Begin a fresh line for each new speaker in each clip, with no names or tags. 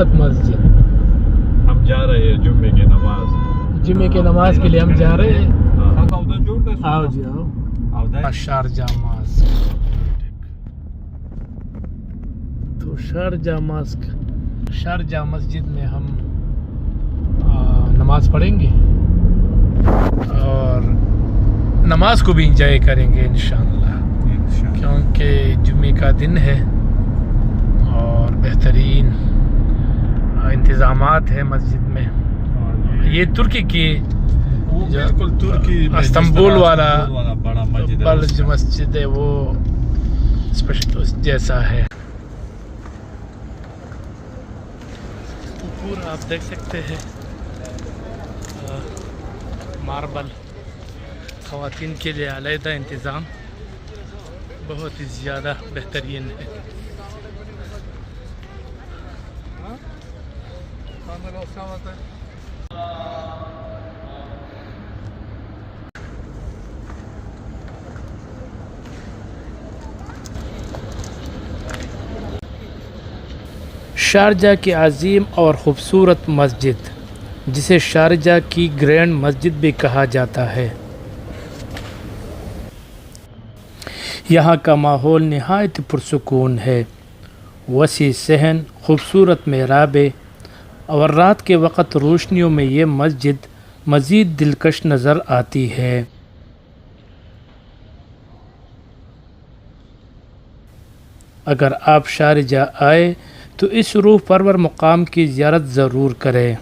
खूबसूरत मस्जिद।
हम जा रहे हैं जुम्मे की नमाज।
जुम्मे की नमाज के लिए हम जा रहे हैं।
आओ
जी आओ। शारजाह मस्जिद, तो शारजाह मस्जिद में हम नमाज पढ़ेंगे और नमाज को भी इंजॉय करेंगे इंशाअल्लाह, क्योंकि जुम्मे का दिन है और बेहतरीन इंतज़ामात है मस्जिद में। ये तुर्की की
बिल्कुल तुर्की
इस्तांबुल वाला
बड़ा मस्जिद
बड़ा जो मस्जिद है वो स्पेशल जैसा है। तो पूरा आप देख सकते हैं मार्बल, ख़वातीन के लिए अलहदा इंतज़ाम बहुत ही ज़्यादा बेहतरीन है। शारजाह की अजीम और ख़ूबसूरत मस्जिद, जिसे शारजाह की ग्रैंड मस्जिद भी कहा जाता है। यहाँ का माहौल नहायत पुरसुकून है। वसी सहन, खूबसूरत मेहराबें और रात के वक़्त रोशनियों में ये मस्जिद मज़ीद दिलकश नज़र आती है। अगर आप शारजाह आए तो इस रूह परवर मुकाम की ज़ियारत ज़रूर करें।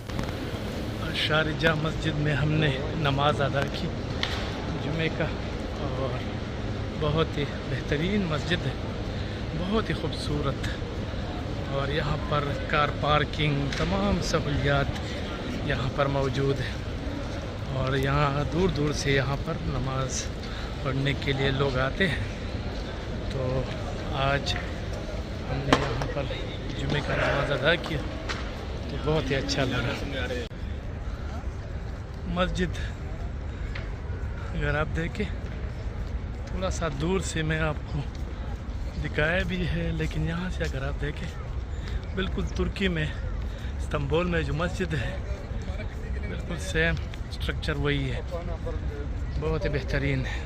शारजाह मस्जिद में हमने नमाज अदा की जुमे का, और बहुत ही बेहतरीन मस्जिद है, बहुत ही खूबसूरत, और यहाँ पर कार पार्किंग तमाम सहूलियात यहाँ पर मौजूद है। और यहाँ दूर दूर से यहाँ पर नमाज पढ़ने के लिए लोग आते हैं। तो आज हमने यहाँ पर जुमे का नमाज अदा किया तो बहुत ही अच्छा लगा। मस्जिद अगर आप देखें, थोड़ा सा दूर से मैं आपको दिखाया भी है, लेकिन यहाँ से अगर आप देखें बिल्कुल तुर्की में इस्तांबुल में जो मस्जिद है बिल्कुल सेम स्ट्रक्चर वही है, बहुत ही बेहतरीन है।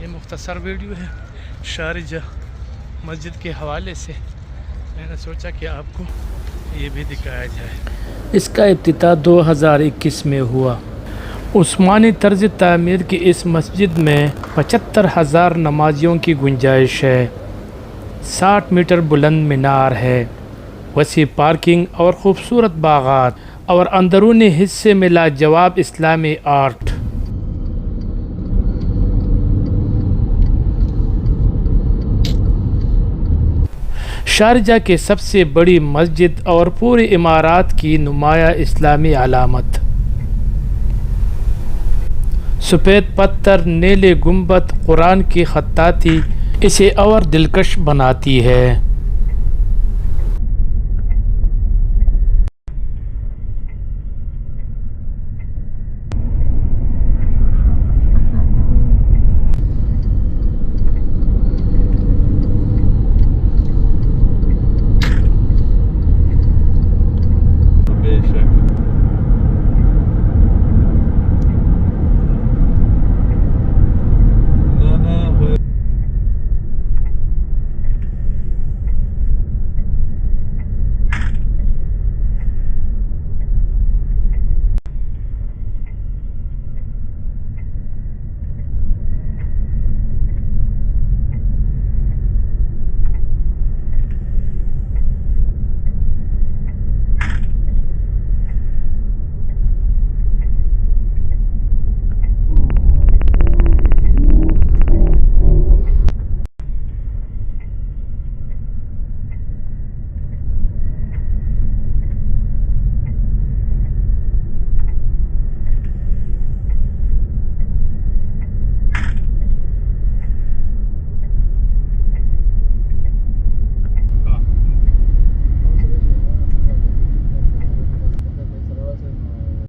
ये मुख्तसर वीडियो है शारजाह मस्जिद के हवाले से, मैंने सोचा कि आपको ये भी दिखाया जाए। इसका इब्तिदा 2021 में हुआ। उस्मानी तर्ज तामीर की इस मस्जिद में 75,000 नमाजियों की गुंजाइश है। 60 मीटर बुलंद मीनार है, वसी पार्किंग और ख़ूबसूरत बागात, और अंदरूनी हिस्से में लाजवाब इस्लामी आर्ट। शारजाह के सबसे बड़ी मस्जिद और पूरे इमारात की नुमाया इस्लामी अलामत। सफ़ेद पत्थर, नीले गुंबद, कुरान की खत्ताती इसे और दिलकश बनाती है।